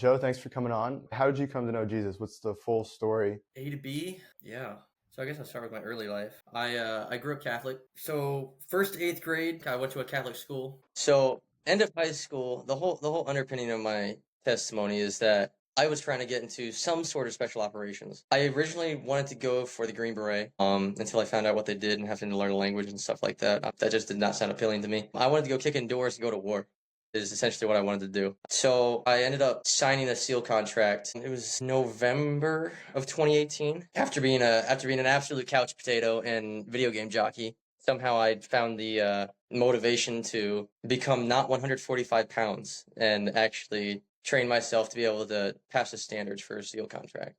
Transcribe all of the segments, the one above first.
Joe, thanks for coming on. How did you come to know Jesus? What's the full story? A to B, yeah. So I guess I'll start with my early life. I grew up Catholic. So first to eighth grade, I went to a Catholic school. So end of high school, the whole underpinning of my testimony is that I was trying to get into some sort of special operations. I originally wanted to go for the Green Beret, until I found out what they did and having to learn a language and stuff like that. That just did not sound appealing to me. I wanted to go kick indoors and go to war is essentially what I wanted to do. So I ended up signing a SEAL contract. It was November of 2018. After being an absolute couch potato and video game jockey, somehow I found the motivation to become not 145 pounds and actually train myself to be able to pass the standards for a SEAL contract.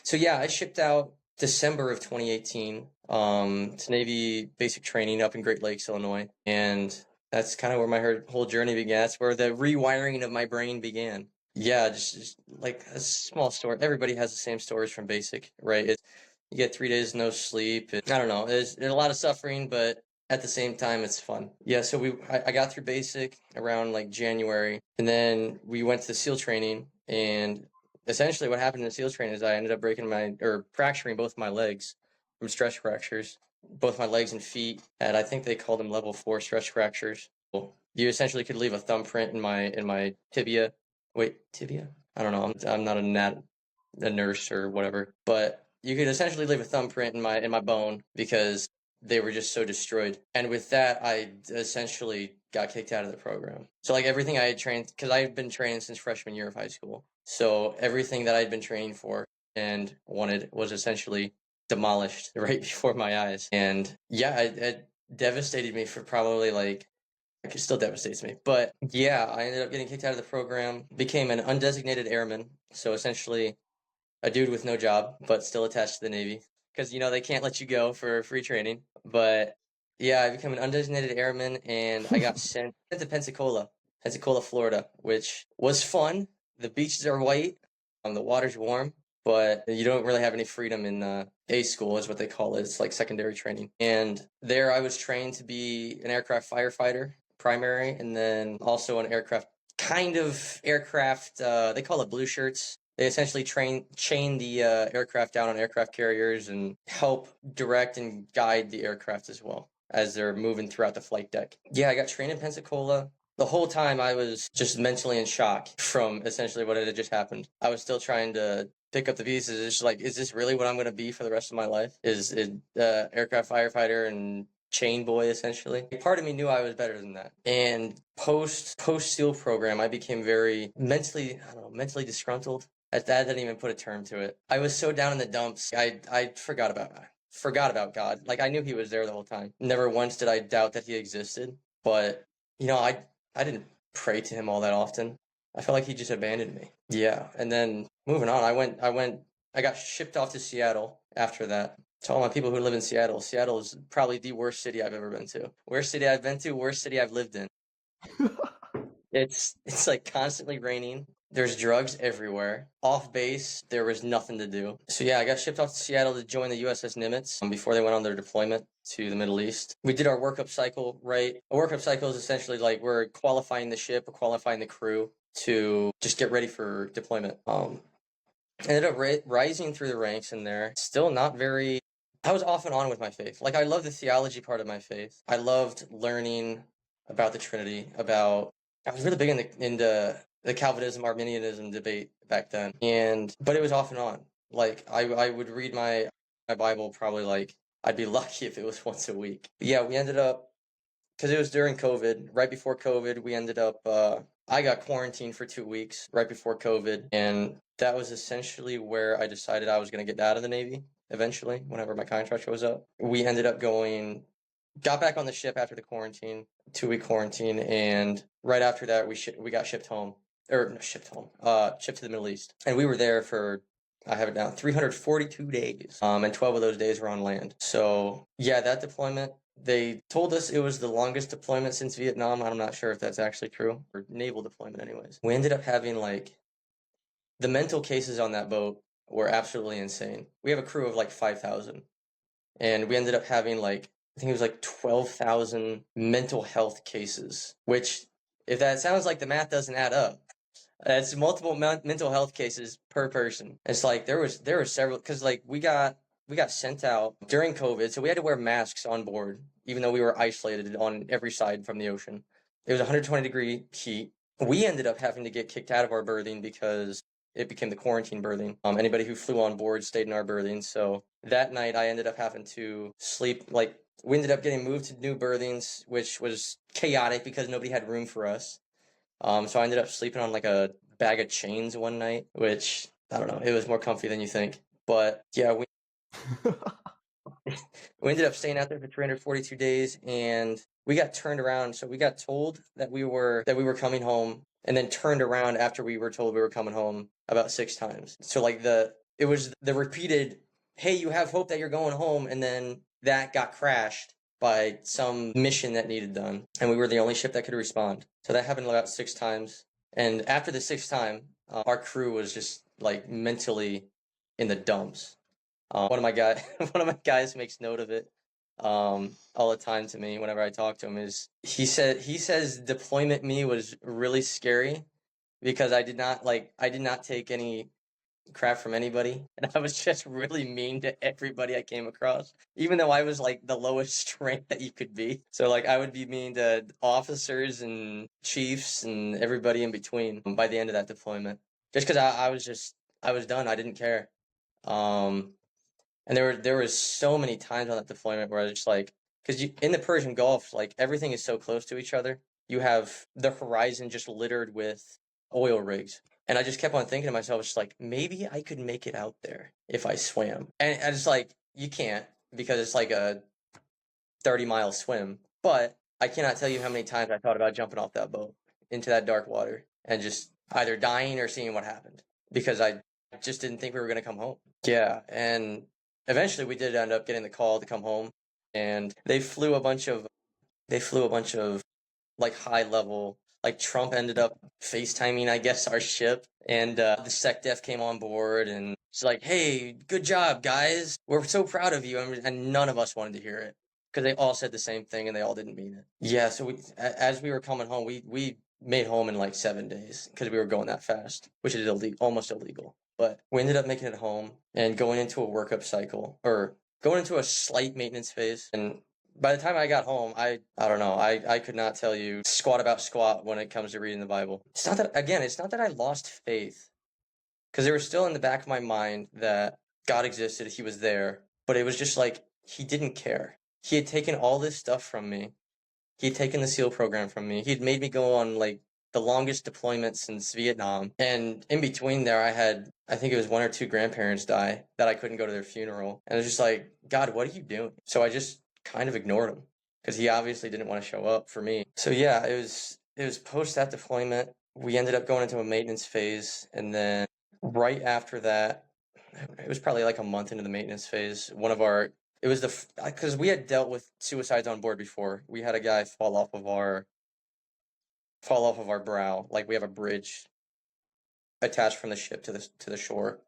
So yeah, I shipped out December of 2018 to Navy basic training up in Great Lakes, Illinois, and that's kind of where my whole journey began. That's where the rewiring of my brain began. Yeah, just like a small story. Everybody has the same stories from basic, right? You get 3 days no sleep. I don't know. There's a lot of suffering, but at the same time, it's fun. Yeah, so I got through basic around like January, and then we went to the SEAL training, and essentially what happened in the SEAL training is I ended up fracturing both my legs from stress fractures, both my legs and feet, and I think they called them level 4 stress fractures. You essentially could leave a thumbprint in my tibia. Wait, tibia? I don't know. I'm not a nurse or whatever, but you could essentially leave a thumbprint in my bone because they were just so destroyed. And with that, I essentially got kicked out of the program. So like everything I had trained, because I had been training since freshman year of high school. So everything that I'd been training for and wanted was essentially demolished right before my eyes. And yeah, it devastated me for probably like, it still devastates me. But yeah, I ended up getting kicked out of the program, became an undesignated airman. So essentially a dude with no job, but still attached to the Navy. Because, they can't let you go for free training. But yeah, I became an undesignated airman and I got sent to Pensacola, Florida, which was fun. The beaches are white, the water's warm, but you don't really have any freedom in A school, is what they call it. It's like secondary training. And there I was trained to be an aircraft firefighter, primary, and then also an aircraft, they call it blue shirts. They essentially chain the aircraft down on aircraft carriers and help direct and guide the aircraft as well as they're moving throughout the flight deck. Yeah, I got trained in Pensacola. The whole time I was just mentally in shock from essentially what had just happened. I was still trying to pick up the pieces. It's just like, is this really what I'm going to be for the rest of my life? Is it aircraft firefighter and chain boy essentially? Part of me knew I was better than that. And post SEAL program, I became very mentally disgruntled. That didn't even put a term to it. I was so down in the dumps. I forgot about God. Like I knew he was there the whole time. Never once did I doubt that he existed. But I didn't pray to him all that often. I felt like he just abandoned me. Yeah, and then moving on, I got shipped off to Seattle after that. To all my people who live in Seattle, Seattle is probably the worst city I've ever been to. Worst city I've been to, worst city I've lived in. It's like constantly raining. There's drugs everywhere. Off base, there was nothing to do. So yeah, I got shipped off to Seattle to join the USS Nimitz before they went on their deployment to the Middle East. We did our workup cycle, right? A workup cycle is essentially like we're qualifying the ship, we're qualifying the crew to just get ready for deployment. Ended up rising through the ranks in there. Still not very. I was off and on with my faith. Like I love the theology part of my faith. I loved learning about the Trinity. I was really big in the Calvinism Arminianism debate back then, but it was off and on. Like I would read my Bible probably like I'd be lucky if it was once a week. But yeah, we ended up because it was during COVID. Right before COVID, we ended up. I got quarantined for 2 weeks right before COVID, and that was essentially where I decided I was going to get out of the Navy eventually, whenever my contract was up. We ended up got back on the ship after the quarantine, 2-week quarantine, and right after that, we got shipped home, shipped to the Middle East. And we were there for, I have it down, 342 days, and 12 of those days were on land. So yeah, that deployment, they told us it was the longest deployment since Vietnam. I'm not sure if that's actually true, or naval deployment anyways. We ended up having the mental cases on that boat were absolutely insane. We have a crew of 5,000, and we ended up having I think it was 12,000 mental health cases, which if that sounds like the math doesn't add up, That's multiple mental health cases per person. It's like there were several because like we got sent out during COVID, so we had to wear masks on board, even though we were isolated on every side from the ocean. It was 120-degree heat. We ended up having to get kicked out of our berthing because it became the quarantine berthing. Anybody who flew on board stayed in our berthing. So that night, I ended up having to sleep. Like we ended up getting moved to new berthings, which was chaotic because nobody had room for us. So I ended up sleeping on like a bag of chains one night, which I don't know, it was more comfy than you think. But yeah, we ended up staying out there for 342 days, and we got turned around. So we got told that we were coming home, and then turned around after we were told we were coming home about 6 times. So like it was the repeated, "Hey, you have hope that you're going home," and then that got crashed by some mission that needed done, and we were the only ship that could respond. So that happened about 6 times, and after the 6th time, our crew was just like mentally in the dumps. One of my guys makes note of it all the time to me whenever I talk to him. Is he says deployment me was really scary because I did not take any crap from anybody, and I was just really mean to everybody I came across, even though I was like the lowest rank that you could be. So like I would be mean to officers and chiefs and everybody in between by the end of that deployment, just because I was done. I didn't care. And there was so many times on that deployment where I was just like, because in the Persian Gulf, like everything is so close to each other. You have the horizon just littered with oil rigs. And I just kept on thinking to myself, it's like, maybe I could make it out there if I swam. And it's like, you can't because it's like a 30-mile swim. But I cannot tell you how many times I thought about jumping off that boat into that dark water and just either dying or seeing what happened because I just didn't think we were going to come home. Yeah. And eventually we did end up getting the call to come home, and they flew a bunch of like high level, like Trump ended up FaceTiming, I guess, our ship, and the SecDef came on board and it's like, "Hey, good job, guys. We're so proud of you." And none of us wanted to hear it because they all said the same thing and they all didn't mean it. Yeah, so as we were coming home, we made home in like 7 days because we were going that fast, which is almost illegal. But we ended up making it home and going into a workup cycle, or going into a slight maintenance phase. And by the time I got home, I don't know, I could not tell you squat about squat when it comes to reading the Bible. It's not that I lost faith, because there was still in the back of my mind that God existed, he was there, but it was just like he didn't care. He had taken all this stuff from me. He had taken the SEAL program from me. He'd made me go on like the longest deployment since Vietnam. And in between there, I think it was 1 or 2 grandparents die that I couldn't go to their funeral. And it was just like, God, what are you doing? So I just kind of ignored him because he obviously didn't want to show up for me. So yeah, it was post that deployment. We ended up going into a maintenance phase. And then right after that, it was probably like a month into the maintenance phase, it was because we had dealt with suicides on board before. We had a guy fall off of our brow. Like we have a bridge attached from the ship to the shore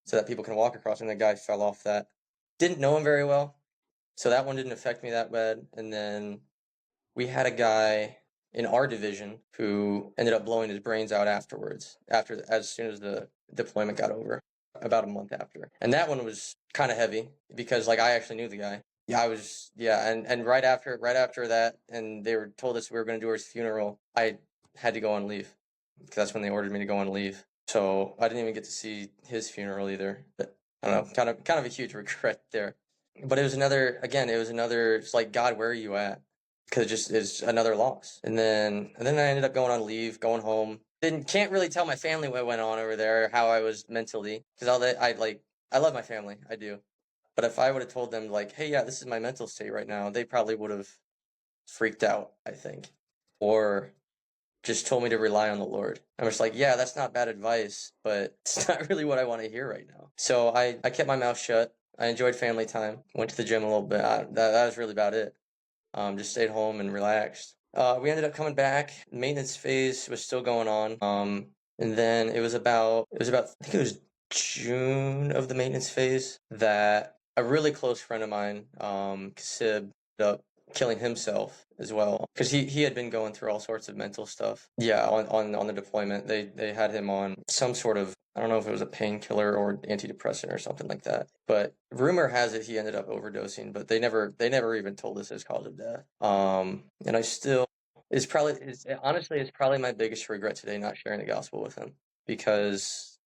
so that people can walk across, and the guy fell off that. Didn't know him very well, so that one didn't affect me that bad. And then we had a guy in our division who ended up blowing his brains out afterwards, as soon as the deployment got over, about a month after. And that one was kind of heavy because like I actually knew the guy. And right after that, and they told us we were going to do his funeral, I had to go on leave because that's when they ordered me to go on leave. So I didn't even get to see his funeral either. But I don't know, kind of a huge regret there. But it was it's like, God, where are you at? Because it just is another loss. And then I ended up going on leave, going home. Can't really tell my family what went on over there, how I was mentally, because I love my family, I do. But if I would have told them like, hey, yeah, this is my mental state right now, they probably would have freaked out, I think, or just told me to rely on the Lord. I'm just like, yeah, that's not bad advice, but it's not really what I want to hear right now. So I kept my mouth shut. I enjoyed family time. Went to the gym a little bit. That was really about it. Just stayed home and relaxed. We ended up coming back. Maintenance phase was still going on. And then it was about I think it was June of the maintenance phase that a really close friend of mine, Sib, killing himself as well, because he had been going through all sorts of mental stuff. Yeah, on the deployment, they had him on some sort of, I don't know if it was a painkiller or antidepressant or something like that. But rumor has it he ended up overdosing, but they never even told us his cause of death. And I still honestly, it's probably my biggest regret today not sharing the gospel with him, because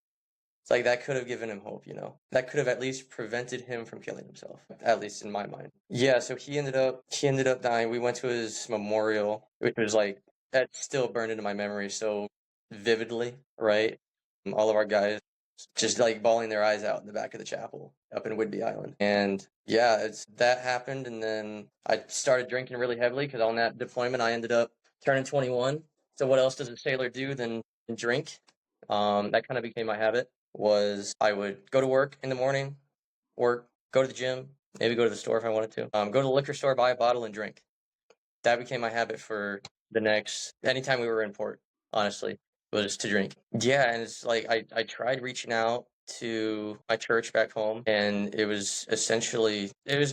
it's like that could have given him hope, That could have at least prevented him from killing himself, at least in my mind. Yeah, so he ended up dying. We went to his memorial, which was like, that still burned into my memory so vividly, right? All of our guys just like bawling their eyes out in the back of the chapel up in Whidbey Island. And yeah, that happened, and then I started drinking really heavily because on that deployment I ended up turning 21. So what else does a sailor do than drink? That kind of became my habit. Was I would go to work in the morning, go to the gym, maybe go to the store if I wanted to, go to the liquor store, buy a bottle, and drink. That became my habit for anytime we were in port, honestly, was to drink. Yeah, and it's like I tried reaching out to my church back home, and it was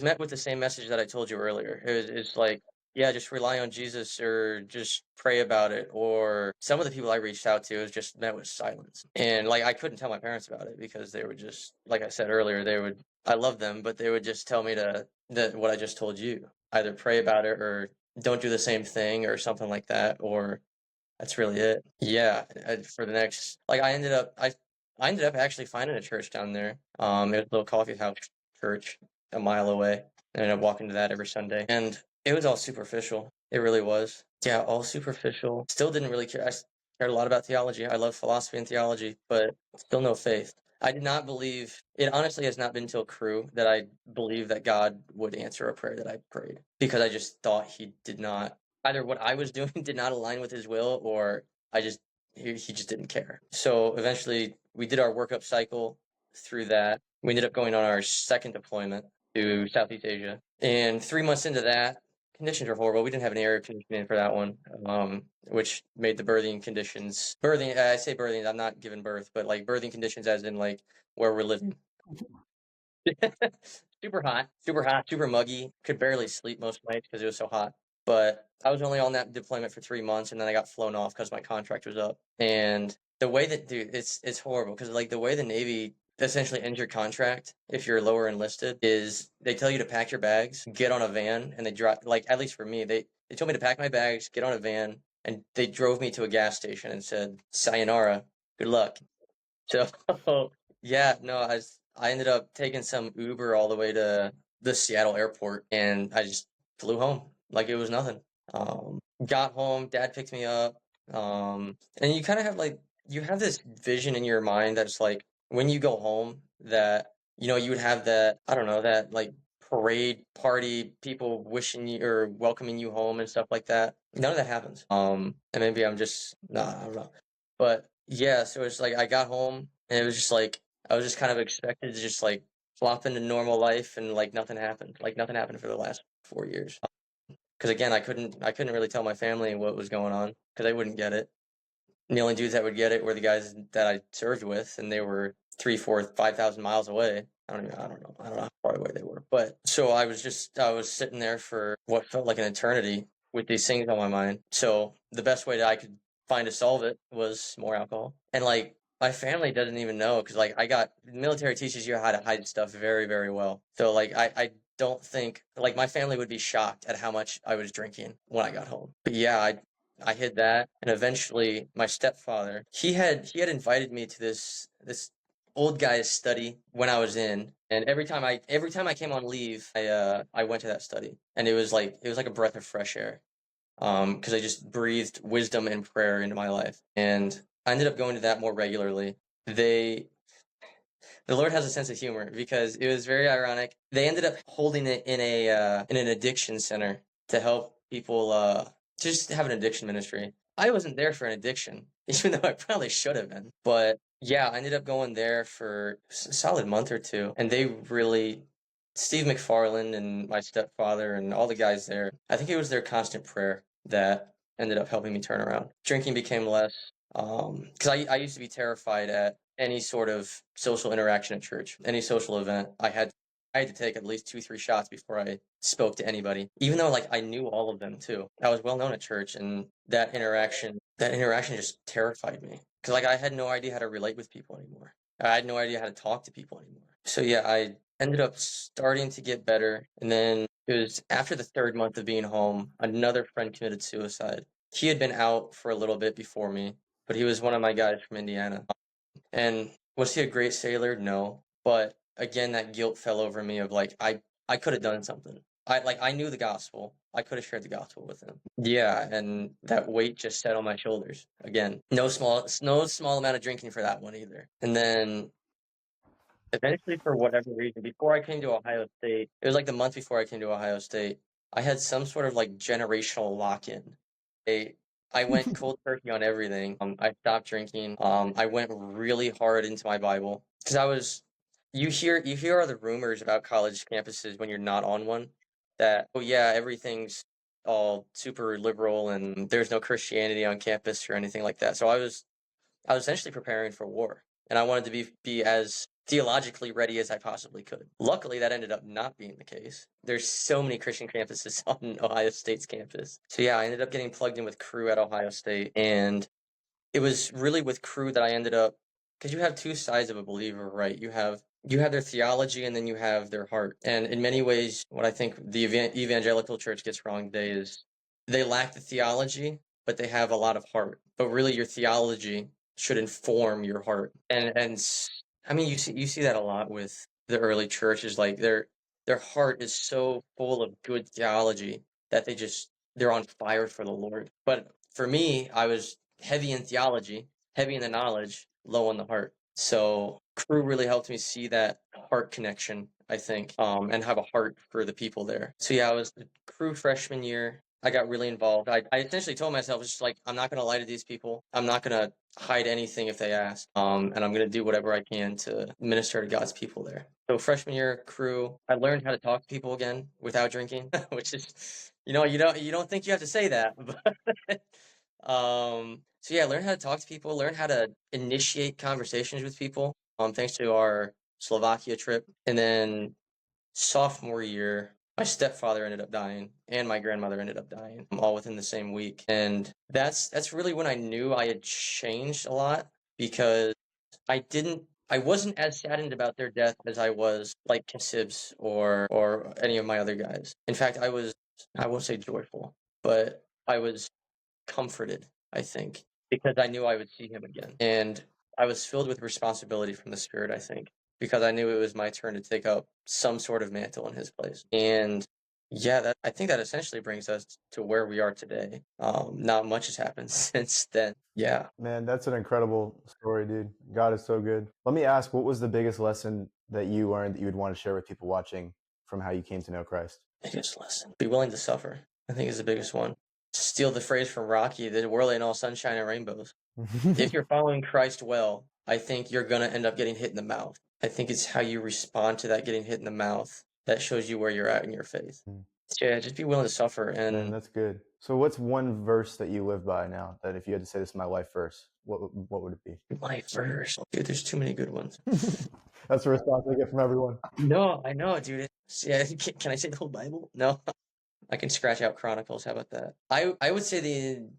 met with the same message that I told you earlier. It's like, yeah, just rely on Jesus or just pray about it. Or some of the people I reached out to was just met with silence. And like I couldn't tell my parents about it because they would just, like I said earlier, I love them, but they would just tell me that what I just told you. Either pray about it or don't do the same thing or something like that, or that's really it. Yeah, for the next, like I ended up actually finding a church down there. It was a little coffee house church a mile away. I ended up walking to that every Sunday, and it was all superficial. It really was. Yeah, all superficial. Still didn't really care. I cared a lot about theology. I love philosophy and theology, but still no faith. I did not believe, it honestly has not been till Crew that I believed that God would answer a prayer that I prayed, because I just thought he did not, either what I was doing did not align with his will, or he just didn't care. So eventually we did our workup cycle through that. We ended up going on our second deployment to Southeast Asia. And 3 months into that, conditions were horrible. We didn't have an air conditioning for that one, which made the birthing conditions. I say birthing, I'm not giving birth, but like birthing conditions as in like where we're living. Super hot, super muggy. Could barely sleep most nights because it was so hot. But I was only on that deployment for 3 months, and then I got flown off because my contract was up. And the way that, dude, it's horrible, because like the way the Navy essentially ends your contract if you're lower enlisted is they tell you to pack your bags, get on a van, and they drive, like at least for me, they told me to pack my bags, get on a van, and they drove me to a gas station and said, "Sayonara, good luck." So yeah, no, I ended up taking some Uber all the way to the Seattle airport, and I just flew home like it was nothing. Got home, dad picked me up, and you kind of have like, you have this vision in your mind that's like, when you go home, that you would have that, I don't know, that like parade party, people wishing you or welcoming you home and stuff like that. None of that happens. And maybe I'm just, nah, I don't know. But yeah, so it's like I got home, and it was just like I was just kind of expected to just like flop into normal life, and like nothing happened. Like nothing happened for the last 4 years. Because again, I couldn't really tell my family what was going on because they wouldn't get it. And the only dudes that would get it were the guys that I served with, and they were 3, 4, 5,000 miles away. I don't know how far away they were. But so I was sitting there for what felt like an eternity with these things on my mind. So the best way that I could find to solve it was more alcohol. And like my family doesn't even know, because like military teaches you how to hide stuff very, very well. So like I don't think, like, my family would be shocked at how much I was drinking when I got home. But yeah, I hid that, and eventually my stepfather, he had invited me to this old guy's study when I was in, and every time I came on leave, I went to that study, and it was like a breath of fresh air, because I just breathed wisdom and prayer into my life, and I ended up going to that more regularly. They The Lord has a sense of humor, because it was very ironic. They ended up holding it in an addiction center to help people just have an addiction ministry. I wasn't there for an addiction, even though I probably should have been. But yeah, I ended up going there for a solid month or two, and they really, Steve McFarland and my stepfather and all the guys there, I think it was their constant prayer that ended up helping me turn around. Drinking became less, because I used to be terrified at any sort of social interaction at church, any social event. I had I had to take at least 2, 3 shots before I spoke to anybody, even though like I knew all of them too. I was well known at church, and that interaction just terrified me because like I had no idea how to relate with people anymore. I had no idea how to talk to people anymore. So yeah, I ended up starting to get better, and then it was after the 3rd month of being home, another friend committed suicide. He had been out for a little bit before me, but he was one of my guys from Indiana. And was he a great sailor? No. But again, that guilt fell over me of like I could have done something. I knew the gospel. I could have shared the gospel with him. Yeah, and that weight just sat on my shoulders. Again, no small amount of drinking for that one either. And then eventually, for whatever reason, before I came to Ohio State, it was like the month before I came to Ohio State, I had some sort of like generational lock-in. I I went cold turkey on everything. I stopped drinking. I went really hard into my Bible because you hear all the rumors about college campuses when you're not on one that, oh yeah, everything's all super liberal and there's no Christianity on campus or anything like that. So I was essentially preparing for war, and I wanted to be as theologically ready as I possibly could. Luckily, that ended up not being the case. There's so many Christian campuses on Ohio State's campus. So yeah, I ended up getting plugged in with crew at Ohio State, and it was really with crew that I ended up because you have two sides of a believer, right? You have their theology and then you have their heart. And in many ways, what I think the evangelical church gets wrong today is they lack the theology, but they have a lot of heart. But really, your theology should inform your heart. I mean, you see that a lot with the early churches. Like their heart is so full of good theology that they're on fire for the Lord. But for me, I was heavy in theology, heavy in the knowledge, low on the heart. So crew really helped me see that heart connection, I think, and have a heart for the people there. So yeah, I was the crew freshman year. I got really involved. I essentially told myself, it's just like, I'm not going to lie to these people. I'm not going to hide anything if they ask. And I'm going to do whatever I can to minister to God's people there. So freshman year crew, I learned how to talk to people again without drinking, which is, you don't think you have to say that, but so yeah, learn how to talk to people, learn how to initiate conversations with people. Thanks to our Slovakia trip. And then sophomore year, my stepfather ended up dying and my grandmother ended up dying, all within the same week. And that's really when I knew I had changed a lot because I wasn't as saddened about their death as I was like Kasib's or any of my other guys. In fact, I won't say joyful, but I was comforted, I think, because I knew I would see him again. And I was filled with responsibility from the Spirit, I think, because I knew it was my turn to take up some sort of mantle in his place. And yeah, I think that essentially brings us to where we are today. Not much has happened since then. Yeah. Man, that's an incredible story, dude. God is so good. Let me ask, what was the biggest lesson that you learned that you would want to share with people watching from how you came to know Christ? Biggest lesson. Be willing to suffer, I think, is the biggest one. Steal the phrase from Rocky, the world ain't all sunshine and rainbows. If you're following Christ well, I think you're going to end up getting hit in the mouth. I think it's how you respond to that getting hit in the mouth that shows you where you're at in your faith. So yeah, just be willing to suffer. Man, And that's good. So what's one verse that you live by now that if you had to say this is my life verse, what would it be? my verse, dude, there's too many good ones. That's the response I get from everyone. No, I know, dude. Yeah, can I say the whole Bible? No, I can scratch out Chronicles. How about that? I would say the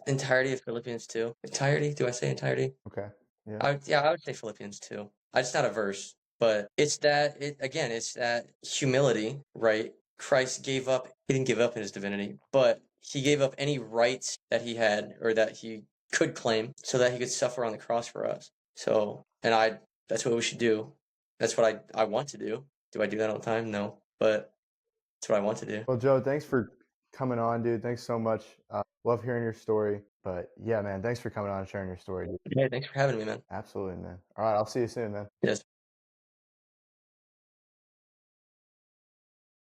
entirety of Philippians 2. Entirety? Do I say entirety? Okay. Yeah. I would say Philippians 2. It's not a verse, but it's that humility, right? Christ gave up, he didn't give up in his divinity, but he gave up any rights that he had or that he could claim so that he could suffer on the cross for us. So, that's what we should do. That's what I want to do. Do I do that all the time? No, but that's what I want to do. Well, Joe, thanks for coming on, dude. Thanks so much. Love hearing your story. But yeah, man, thanks for coming on and sharing your story, dude. Yeah, thanks for having me, man. Absolutely, man. All right, I'll see you soon, man. Yes.